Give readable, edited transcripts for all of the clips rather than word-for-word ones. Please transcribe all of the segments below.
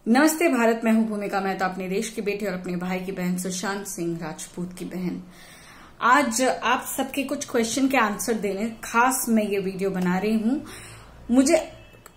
नमस्ते भारत, मैं हूं भूमिका मेहता, अपने देश की बेटी और अपने भाई की बहन सुशांत सिंह राजपूत की बहन। आज आप सबके कुछ क्वेश्चन के आंसर देने खास मैं ये वीडियो बना रही हूं। मुझे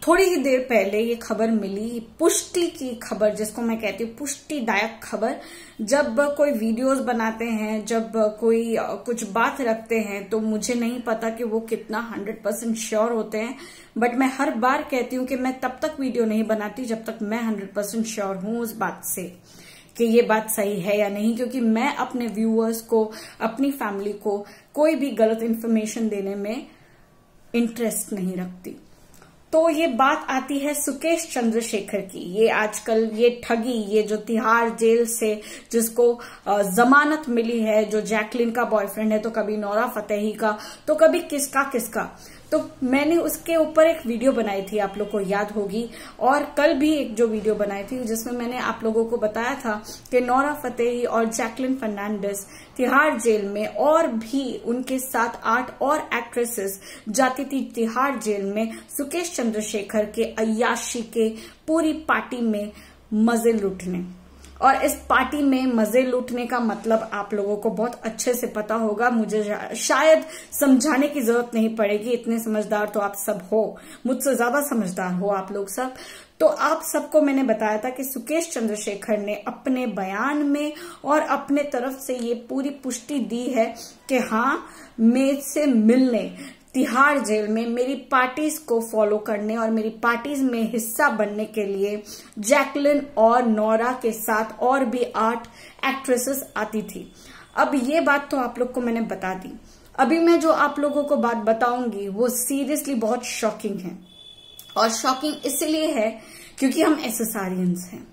थोड़ी ही देर पहले ये खबर मिली, पुष्टि की खबर, जिसको मैं कहती हूँ पुष्टिदायक खबर। जब कोई वीडियोस बनाते हैं, जब कोई कुछ बात रखते हैं, तो मुझे नहीं पता कि वो कितना 100% श्योर होते हैं, बट मैं हर बार कहती हूँ कि मैं तब तक वीडियो नहीं बनाती जब तक मैं 100% श्योर हूँ उस बात से कि ये बात सही है या नहीं, क्योंकि मैं अपने व्यूअर्स को, अपनी फैमिली को कोई भी गलत इन्फॉर्मेशन देने में इंटरेस्ट नहीं रखती। तो ये बात आती है सुकेश चंद्रशेखर की। ये आजकल ये ठगी, ये जो तिहाड़ जेल से जिसको जमानत मिली है, जो जैकलिन का बॉयफ्रेंड है, तो कभी नोरा फतेही का, तो कभी किसका, तो मैंने उसके ऊपर एक वीडियो बनाई थी, आप लोग को याद होगी। और कल भी एक जो वीडियो बनाई थी जिसमें मैंने आप लोगों को बताया था कि नोरा फतेही और जैकलिन फर्नांडिस तिहाड़ जेल में, और भी उनके साथ 8 और एक्ट्रेसेस जाती थी तिहाड़ जेल में सुकेश चंद्रशेखर के अय्याशी के पूरी पार्टी में मजे लूटने। और इस पार्टी में मजे लूटने का मतलब आप लोगों को बहुत अच्छे से पता होगा, मुझे शायद समझाने की जरूरत नहीं पड़ेगी, इतने समझदार तो आप सब हो, मुझसे ज्यादा समझदार हो आप लोग सब। तो आप सबको मैंने बताया था कि सुकेश चंद्रशेखर ने अपने बयान में और अपने तरफ से ये पूरी पुष्टि दी है कि हाँ, मेरे से मिलने तिहाड़ जेल में मेरी पार्टीज को फॉलो करने और मेरी पार्टीज में हिस्सा बनने के लिए जैकलिन और नोरा के साथ और भी 8 एक्ट्रेसेस आती थी। अब ये बात तो आप लोग को मैंने बता दी। अभी मैं जो आप लोगों को बात बताऊंगी वो सीरियसली बहुत शॉकिंग है, और शॉकिंग इसलिए है क्योंकि हम एसएसआरियंस हैं,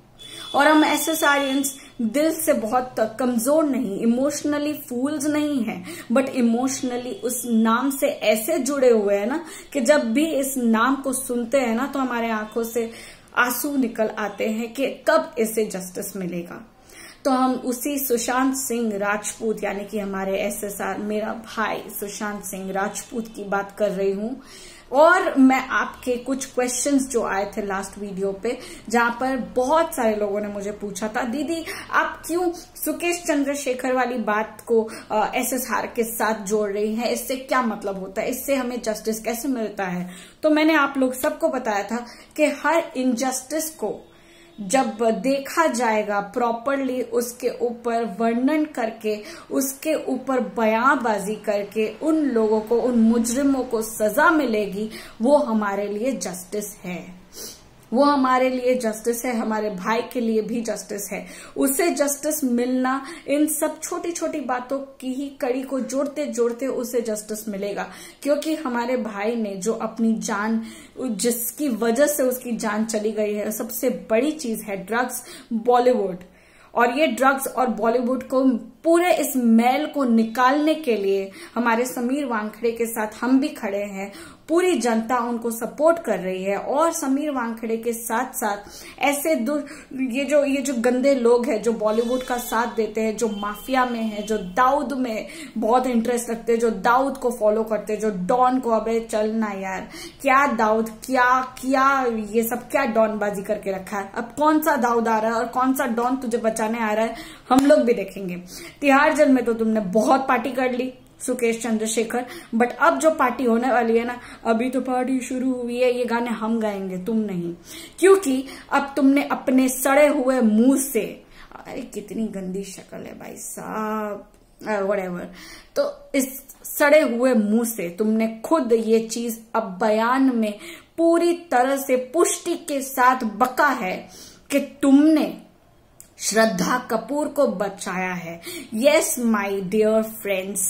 और हम एसएसआरियंस दिल से बहुत कमजोर नहीं, इमोशनली फूल्स नहीं है, बट इमोशनली उस नाम से ऐसे जुड़े हुए हैं ना कि जब भी इस नाम को सुनते हैं ना तो हमारे आंखों से आंसू निकल आते हैं कि कब इसे जस्टिस मिलेगा। तो हम उसी सुशांत सिंह राजपूत, यानी कि हमारे एसएसआर, मेरा भाई सुशांत सिंह राजपूत की बात कर रही हूं। और मैं आपके कुछ क्वेश्चंस जो आए थे लास्ट वीडियो पे, जहां पर बहुत सारे लोगों ने मुझे पूछा था, दीदी आप क्यों सुकेश चंद्रशेखर वाली बात को एसएसआर के साथ जोड़ रही हैं, इससे क्या मतलब होता है, इससे हमें जस्टिस कैसे मिलता है। तो मैंने आप लोग सबको बताया था कि हर इनजस्टिस को जब देखा जाएगा प्रॉपरली, उसके ऊपर वर्णन करके, उसके ऊपर बयानबाजी करके उन लोगों को, उन मुजरिमों को सजा मिलेगी, वो हमारे लिए जस्टिस है। वो हमारे लिए जस्टिस है, हमारे भाई के लिए भी जस्टिस है। उसे जस्टिस मिलना, इन सब छोटी छोटी बातों की ही कड़ी को जोड़ते जोड़ते उसे जस्टिस मिलेगा, क्योंकि हमारे भाई ने जो अपनी जान, जिसकी वजह से उसकी जान चली गई है, सबसे बड़ी चीज है ड्रग्स, बॉलीवुड। और ये ड्रग्स और बॉलीवुड को, पूरे इस मैल को निकालने के लिए हमारे समीर वानखेड़े के साथ हम भी खड़े हैं। पूरी जनता उनको सपोर्ट कर रही है, और समीर वानखेड़े के साथ साथ ऐसे ये जो गंदे लोग हैं जो बॉलीवुड का साथ देते हैं, जो माफिया में है, जो दाऊद में बहुत इंटरेस्ट रखते हैं, जो दाऊद को फॉलो करते हैं, जो डॉन को, अबे चलना यार, क्या दाऊद, क्या ये सब क्या डॉनबाजी करके रखा है। अब कौन सा दाऊद आ रहा है और कौन सा डॉन तुझे बचाने आ रहा है, हम लोग भी देखेंगे। तिहाड़ जेल में तो तुमने बहुत पार्टी कर ली सुकेश चंद्रशेखर, बट अब जो पार्टी होने वाली है ना, अभी तो पार्टी शुरू हुई है, ये गाने हम गाएंगे, तुम नहीं, क्योंकि अब तुमने अपने सड़े हुए मुंह से, अरे कितनी गंदी शक्ल है भाई साहब, व्हाटएवर, तो इस सड़े हुए मुंह से तुमने खुद ये चीज अब बयान में पूरी तरह से पुष्टि के साथ बका है कि तुमने श्रद्धा कपूर को बचाया है। यस माय डियर फ्रेंड्स,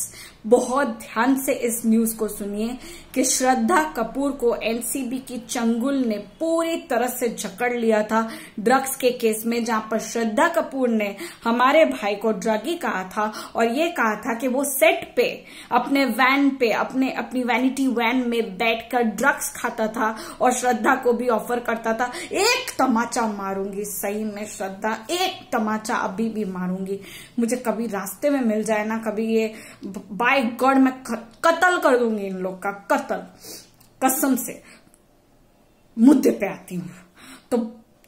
बहुत ध्यान से इस न्यूज को सुनिए कि श्रद्धा कपूर को एनसीबी की चंगुल ने पूरी तरह से जकड़ लिया था ड्रग्स के केस में, जहां पर श्रद्धा कपूर ने हमारे भाई को ड्रगी कहा था, और ये कहा था कि वो सेट पे अपने वैन पे, अपनी वैनिटी वैन में बैठकर ड्रग्स खाता था और श्रद्धा को भी ऑफर करता था। एक तमाचा मारूंगी, सही में श्रद्धा, एक तमाचा अभी भी मारूंगी। मुझे कभी रास्ते में मिल जाए ना, कभी ये बाय गॉड मैं कत्ल कर दूंगी इन लोग का, कत्ल, कसम से। मुद्दे पे आती हूँ तो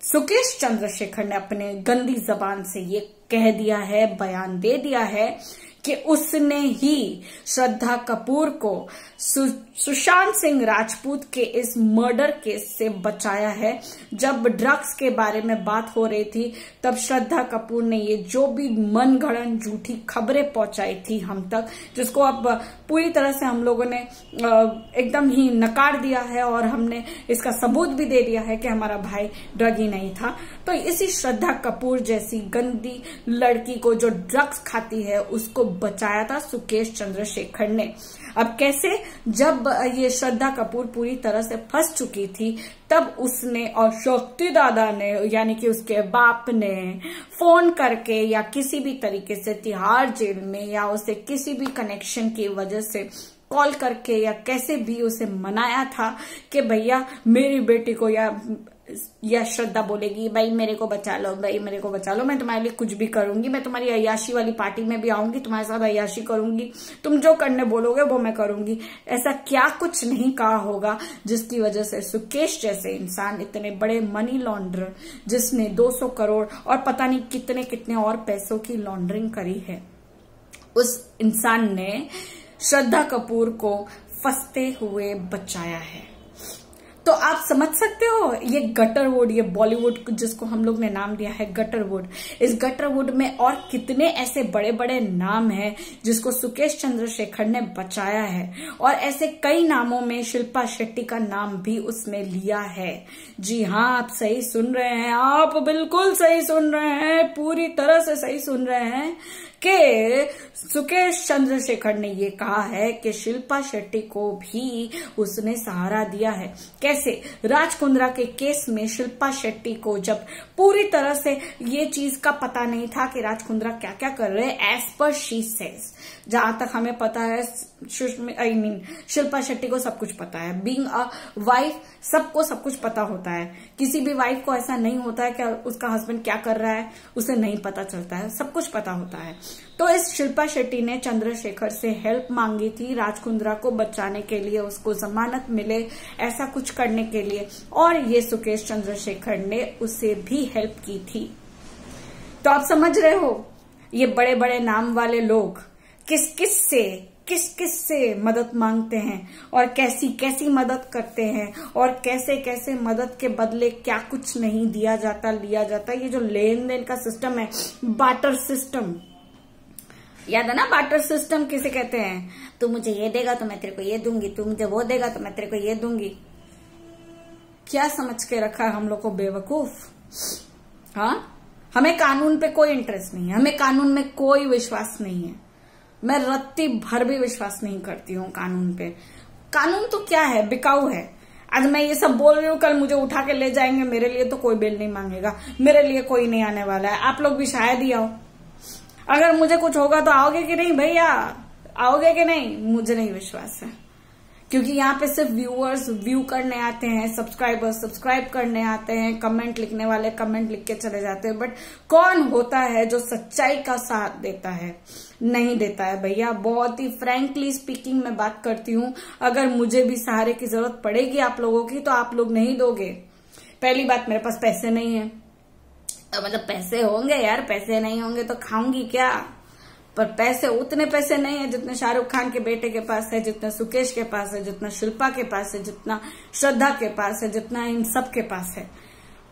सुकेश चंद्रशेखर ने अपने गंदी जबान से ये कह दिया है, बयान दे दिया है कि उसने ही श्रद्धा कपूर को सुशांत सिंह राजपूत के इस मर्डर केस से बचाया है। जब ड्रग्स के बारे में बात हो रही थी तब श्रद्धा कपूर ने ये जो भी मनगढ़ंत झूठी खबरें पहुंचाई थी हम तक, जिसको अब पूरी तरह से हम लोगों ने एकदम ही नकार दिया है और हमने इसका सबूत भी दे दिया है कि हमारा भाई ड्रगी नहीं था। तो इसी श्रद्धा कपूर जैसी गंदी लड़की को जो ड्रग्स खाती है उसको बचाया था सुकेश चंद्रशेखर ने। अब कैसे? जब ये श्रद्धा कपूर पूरी तरह से फंस चुकी थी तब उसने और शक्ति दादा ने यानी कि उसके बाप ने फोन करके या किसी भी तरीके से तिहाड़ जेल में या उसे किसी भी कनेक्शन की वजह से कॉल करके या कैसे भी उसे मनाया था कि भैया मेरी बेटी को, या श्रद्धा बोलेगी भाई मेरे को बचा लो, भाई मेरे को बचा लो, मैं तुम्हारे लिए कुछ भी करूंगी, मैं तुम्हारी अय्याशी वाली पार्टी में भी आऊंगी, तुम्हारे साथ अय्याशी करूंगी, तुम जो करने बोलोगे वो मैं करूंगी। ऐसा क्या कुछ नहीं कहा होगा जिसकी वजह से सुकेश जैसे इंसान, इतने बड़े मनी लॉन्ड्रर जिसने 200 करोड़ और पता नहीं कितने कितने और पैसों की लॉन्ड्रिंग करी है, उस इंसान ने श्रद्धा कपूर को फंसते हुए बचाया है। तो आप समझ सकते हो ये गटरवुड, ये बॉलीवुड जिसको हम लोग ने नाम दिया है गटरवुड, इस गटरवुड में और कितने ऐसे बड़े बड़े नाम हैं जिसको सुकेश चंद्रशेखर ने बचाया है। और ऐसे कई नामों में शिल्पा शेट्टी का नाम भी उसने लिया है। जी हाँ, आप सही सुन रहे हैं, आप बिल्कुल सही सुन रहे हैं, पूरी तरह से सही सुन रहे हैं कि सुकेश चंद्रशेखर ने ये कहा है कि शिल्पा शेट्टी को भी उसने सहारा दिया है। कैसे? राज कुंद्रा के केस में शिल्पा शेट्टी को जब पूरी तरह से ये चीज का पता नहीं था कि राज कुंद्रा क्या क्या कर रहे हैं, एज पर शी सेज, जहां तक हमें पता है शिल्पा शेट्टी को सब कुछ पता है। बीइंग अ वाइफ सबको सब कुछ पता होता है। किसी भी वाइफ को ऐसा नहीं होता है कि उसका हस्बैंड क्या कर रहा है उसे नहीं पता चलता है, सब कुछ पता होता है। तो इस शिल्पा शेट्टी ने चंद्रशेखर से हेल्प मांगी थी राज कुंद्रा को बचाने के लिए, उसको जमानत मिले ऐसा कुछ करने के लिए, और ये सुकेश चंद्रशेखर ने उसे भी हेल्प की थी। तो आप समझ रहे हो ये बड़े बड़े नाम वाले लोग किस किस से मदद मांगते हैं और कैसी कैसी मदद करते हैं और कैसे कैसे मदद के बदले क्या कुछ नहीं दिया जाता लिया जाता। ये जो लेन देन का सिस्टम है, बार्टर सिस्टम, याद है ना बार्टर सिस्टम किसे कहते हैं? तू मुझे ये देगा तो मैं तेरे को ये दूंगी, तू मुझे वो देगा तो मैं तेरे को ये दूंगी। क्या समझ के रखा है हम लोग को बेवकूफ? हाँ, हमें कानून पे कोई इंटरेस्ट नहीं है, हमें कानून में कोई विश्वास नहीं है। मैं रत्ती भर भी विश्वास नहीं करती हूँ कानून पे। कानून तो क्या है, बिकाऊ है। आज मैं ये सब बोल रही हूँ, कल मुझे उठा के ले जाएंगे, मेरे लिए तो कोई बेल नहीं मांगेगा, मेरे लिए कोई नहीं आने वाला है। आप लोग भी शायद ही आओ, अगर मुझे कुछ होगा तो आओगे कि नहीं भैया? आओगे कि नहीं? मुझे नहीं विश्वास है, क्योंकि यहाँ पे सिर्फ व्यूअर्स व्यू करने आते हैं, सब्सक्राइबर्स सब्सक्राइब करने आते हैं, कमेंट लिखने वाले कमेंट लिख के चले जाते हैं, बट कौन होता है जो सच्चाई का साथ देता है? नहीं देता है भैया। बहुत ही फ्रैंकली स्पीकिंग मैं बात करती हूँ, अगर मुझे भी सहारे की जरूरत पड़ेगी आप लोगों की तो आप लोग नहीं दोगे। पहली बात, मेरे पास पैसे नहीं है, मतलब पैसे होंगे यार, पैसे नहीं होंगे तो खाऊंगी क्या? पर पैसे, उतने पैसे नहीं है जितने शाहरुख खान के बेटे के पास है, जितना सुकेश के पास है, जितना शिल्पा के पास है, जितना श्रद्धा के पास है, जितना इन सब के पास है।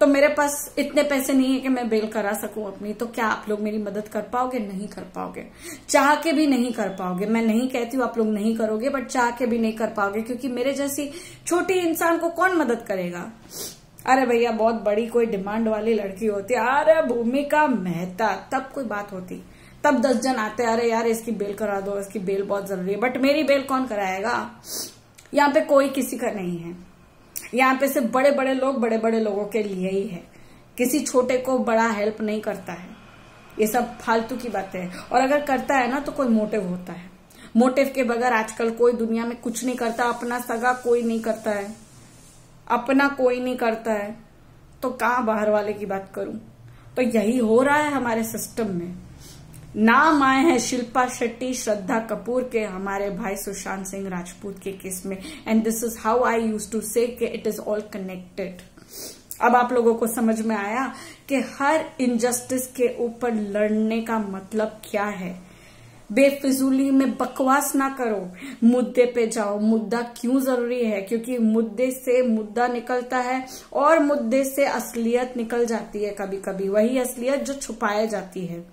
तो मेरे पास इतने पैसे नहीं है कि मैं बेल करा सकूं अपनी। तो क्या आप लोग मेरी मदद कर पाओगे? नहीं कर पाओगे, चाह के भी नहीं कर पाओगे। मैं नहीं कहती हूँ आप लोग नहीं करोगे, बट चाह के भी नहीं कर पाओगे, क्योंकि मेरे जैसी छोटी इंसान को कौन मदद करेगा? अरे भैया बहुत बड़ी कोई डिमांड वाली लड़की होती, अरे भूमिका मेहता, तब कोई बात होती, तब 10 जन आते, अरे यार इसकी बेल करा दो, इसकी बेल बहुत जरूरी है। बट मेरी बेल कौन कराएगा? यहाँ पे कोई किसी का नहीं है, यहाँ पे सिर्फ बड़े बड़े लोग बड़े बड़े लोगों के लिए ही है। किसी छोटे को बड़ा हेल्प नहीं करता है, ये सब फालतू की बातें है। और अगर करता है ना तो कोई मोटिव होता है। मोटिव के बगैर आजकल कोई दुनिया में कुछ नहीं करता। अपना सगा कोई नहीं करता है, अपना कोई नहीं करता है, तो कहाँ बाहर वाले की बात करूं? तो यही हो रहा है हमारे सिस्टम में। नाम आए हैं शिल्पा शेट्टी, श्रद्धा कपूर के, हमारे भाई सुशांत सिंह राजपूत के केस में, and this is how I used to say कि इट इज ऑल कनेक्टेड। अब आप लोगों को समझ में आया कि हर इनजस्टिस के ऊपर लड़ने का मतलब क्या है। बेफिजूली में बकवास ना करो, मुद्दे पे जाओ। मुद्दा क्यों जरूरी है? क्योंकि मुद्दे से मुद्दा निकलता है और मुद्दे से असलियत निकल जाती है। कभी कभी वही असलियत जो छुपाया जाती है,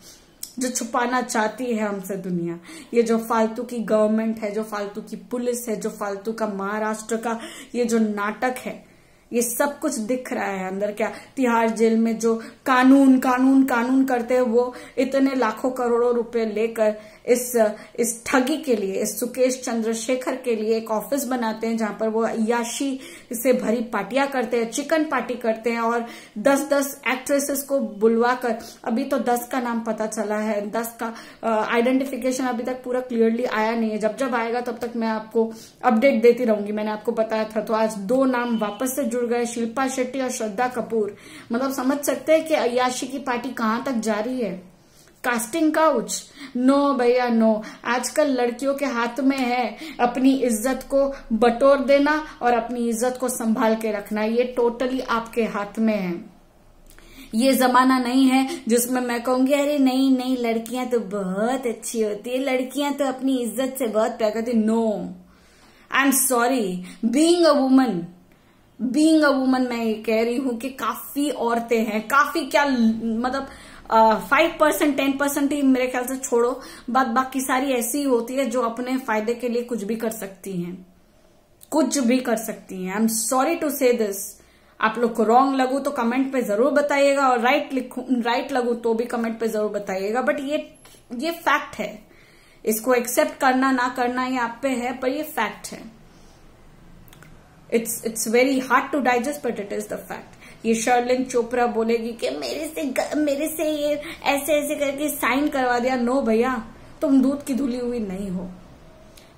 जो छुपाना चाहती है हमसे दुनिया। ये जो फालतू की गवर्नमेंट है, जो फालतू की पुलिस है, जो फालतू का महाराष्ट्र का ये जो नाटक है, ये सब कुछ दिख रहा है अंदर। क्या तिहाड़ जेल में जो कानून कानून कानून करते हैं, वो इतने लाखों करोड़ों रुपए लेकर इस ठगी के लिए, इस सुकेश चंद्रशेखर के लिए एक ऑफिस बनाते हैं जहां पर वो अय्याशी से भरी पार्टियां करते हैं, चिकन पार्टी करते हैं और 10-10 एक्ट्रेसेस को बुलवाकर, अभी तो 10 का नाम पता चला है, 10 का आइडेंटिफिकेशन अभी तक पूरा क्लियरली आया नहीं है। जब जब आएगा तब तक मैं आपको अपडेट देती रहूंगी। मैंने आपको बताया था। तो आज 2 नाम वापस से जुड़ गए, शिल्पा शेट्टी और श्रद्धा कपूर। मतलब समझ सकते हैं कि अय्याशी की पार्टी कहां तक जा रही है। कास्टिंग काउच, नो भैया नो। आजकल लड़कियों के हाथ में है अपनी इज्जत को बटोर देना और अपनी इज्जत को संभाल के रखना। ये टोटली आपके हाथ में है। ये जमाना नहीं है जिसमें मैं कहूंगी अरे नहीं नहीं लड़कियां तो बहुत अच्छी होती है, लड़कियां तो अपनी इज्जत से बहुत प्यार करती। No, I am sorry, being a woman मैं ये कह रही हूं कि काफी औरतें हैं, काफी क्या मतलब 5% 10% ही मेरे ख्याल से छोड़ो, बाकी सारी ऐसी होती है जो अपने फायदे के लिए कुछ भी कर सकती हैं, कुछ भी कर सकती हैं। आई एम सॉरी टू से दिस। आप लोग को रॉन्ग लगू तो कमेंट पे जरूर बताइएगा और राइट लगू तो भी कमेंट पे जरूर बताइएगा। बट ये फैक्ट है, इसको एक्सेप्ट करना ना करना ये आप पे है, पर ये फैक्ट है। It's very hard to digest but it is the fact. ये शर्लिन चोपड़ा बोलेगी कि मेरे से ये ऐसे ऐसे करके साइन करवा दिया। नो भैया, तुम दूध की धुली हुई नहीं हो।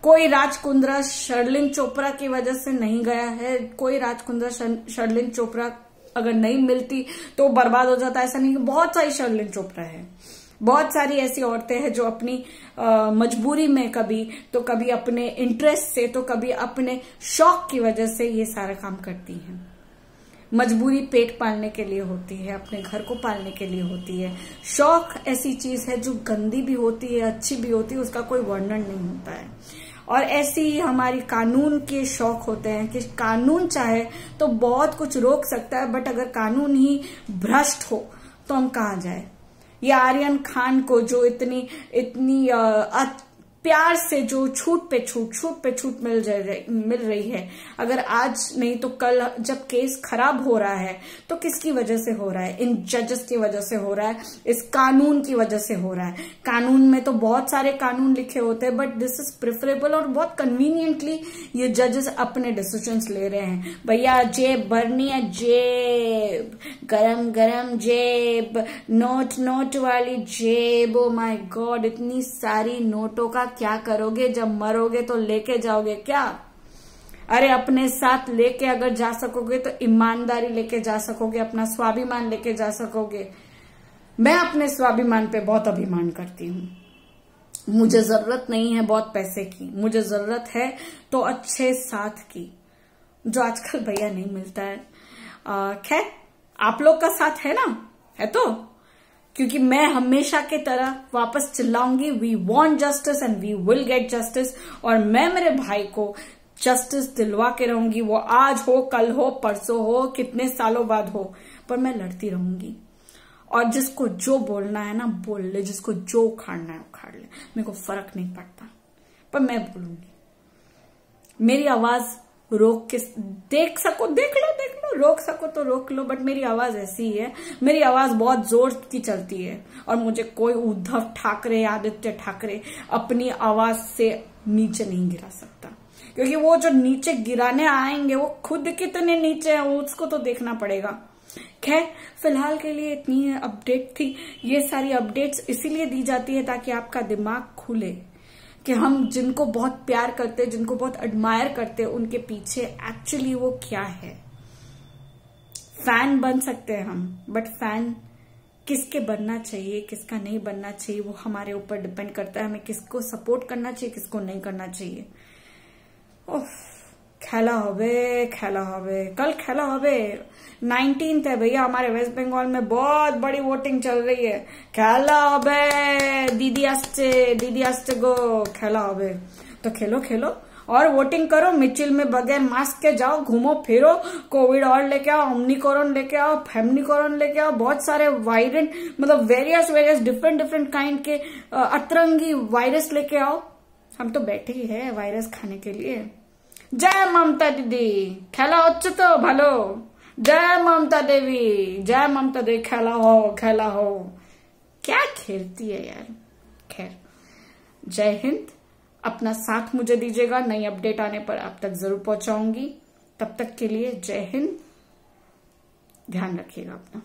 कोई राजकुंद्रा शर्लिन चोपड़ा की वजह से नहीं गया है। कोई राजकुंद्रा शर्लिन चोपड़ा अगर नहीं मिलती तो बर्बाद हो जाता। ऐसा नहीं, बहुत सारी शर्लिन चोपड़ा है, बहुत सारी ऐसी औरतें हैं जो अपनी मजबूरी में कभी तो कभी अपने इंटरेस्ट से तो कभी अपने शौक की वजह से ये सारा काम करती हैं। मजबूरी पेट पालने के लिए होती है, अपने घर को पालने के लिए होती है। शौक ऐसी चीज है जो गंदी भी होती है, अच्छी भी होती है, उसका कोई वर्णन नहीं होता है। और ऐसी ही हमारी कानून के शौक होते हैं कि कानून चाहे तो बहुत कुछ रोक सकता है, बट अगर कानून ही भ्रष्ट हो तो हम कहाँ जाए। ये आर्यन खान को जो इतनी प्यार से जो छूट पे छूट मिल रही है, अगर आज नहीं तो कल जब केस खराब हो रहा है तो किसकी वजह से हो रहा है? इन जजेस की वजह से हो रहा है, इस कानून की वजह से हो रहा है। कानून में तो बहुत सारे कानून लिखे होते हैं, बट दिस इज प्रेफरेबल और बहुत कन्वीनियंटली ये जजेस अपने डिसीजंस ले रहे हैं। भैया जेब भरनी है, जेब गरम गरम जेब, नोट वाली जेब। ओ माय गॉड, इतनी सारी नोटों का क्या करोगे? जब मरोगे तो लेके जाओगे क्या? अरे अपने साथ लेके अगर जा सकोगे तो ईमानदारी लेके जा सकोगे, अपना स्वाभिमान लेके जा सकोगे। मैं अपने स्वाभिमान पे बहुत अभिमान करती हूँ। मुझे जरूरत नहीं है बहुत पैसे की, मुझे जरूरत है तो अच्छे साथ की, जो आजकल भैया नहीं मिलता है। खैर आप लोग का साथ है ना, है तो, क्योंकि मैं हमेशा की तरह वापस चिल्लाऊंगी, we want justice and we will get justice. और मैं मेरे भाई को जस्टिस दिलवा के रहूंगी, वो आज हो, कल हो, परसों हो, कितने सालों बाद हो, पर मैं लड़ती रहूंगी। और जिसको जो बोलना है ना बोल ले, जिसको जो उखाड़ना है उखाड़ ले, मेरे को फर्क नहीं पड़ता, पर मैं बोलूंगी। मेरी आवाज रोक के देख लो, रोक सको तो रोक लो, बट मेरी आवाज ऐसी है, मेरी आवाज बहुत जोर की चलती है और मुझे कोई उद्धव ठाकरे, आदित्य ठाकरे अपनी आवाज से नीचे नहीं गिरा सकता, क्योंकि वो जो नीचे गिराने आएंगे वो खुद कितने नीचे हैं उसको तो देखना पड़ेगा। खैर फिलहाल के लिए इतनी अपडेट थी। ये सारी अपडेट्स इसीलिए दी जाती है ताकि आपका दिमाग खुले कि हम जिनको बहुत प्यार करते, जिनको बहुत एडमायर करते, उनके पीछे एक्चुअली वो क्या है। फैन बन सकते हैं हम, बट फैन किसके बनना चाहिए, किसका नहीं बनना चाहिए, वो हमारे ऊपर डिपेंड करता है। हमें किसको सपोर्ट करना चाहिए, किसको नहीं करना चाहिए। खेला होवे कल खेला होवे 19th है भैया, हमारे वेस्ट बंगाल में बहुत बड़ी वोटिंग चल रही है। खेला होवे दीदी आस्ते गो, खेला होवे तो खेलो और वोटिंग करो। मिचिल में बगैर मास्क के जाओ, घूमो फिरो, कोविड और लेके आओ, ओमनिकोरन लेके आओ, फेमनिकोरन लेके आओ, बहुत सारे वायरेंट मतलब वेरियस डिफरेंट काइंड के अतरंगी वायरस लेके आओ। हम तो बैठे ही है वायरस खाने के लिए। जय ममता दीदी, खेला हो तो भालो। जय ममता देवी, खेला हो। क्या खेलती है यार। खैर, जय हिंद। अपना साथ मुझे दीजिएगा, नई अपडेट आने पर आप तक जरूर पहुंचाऊंगी। तब तक के लिए जय हिंद, ध्यान रखिएगा अपना।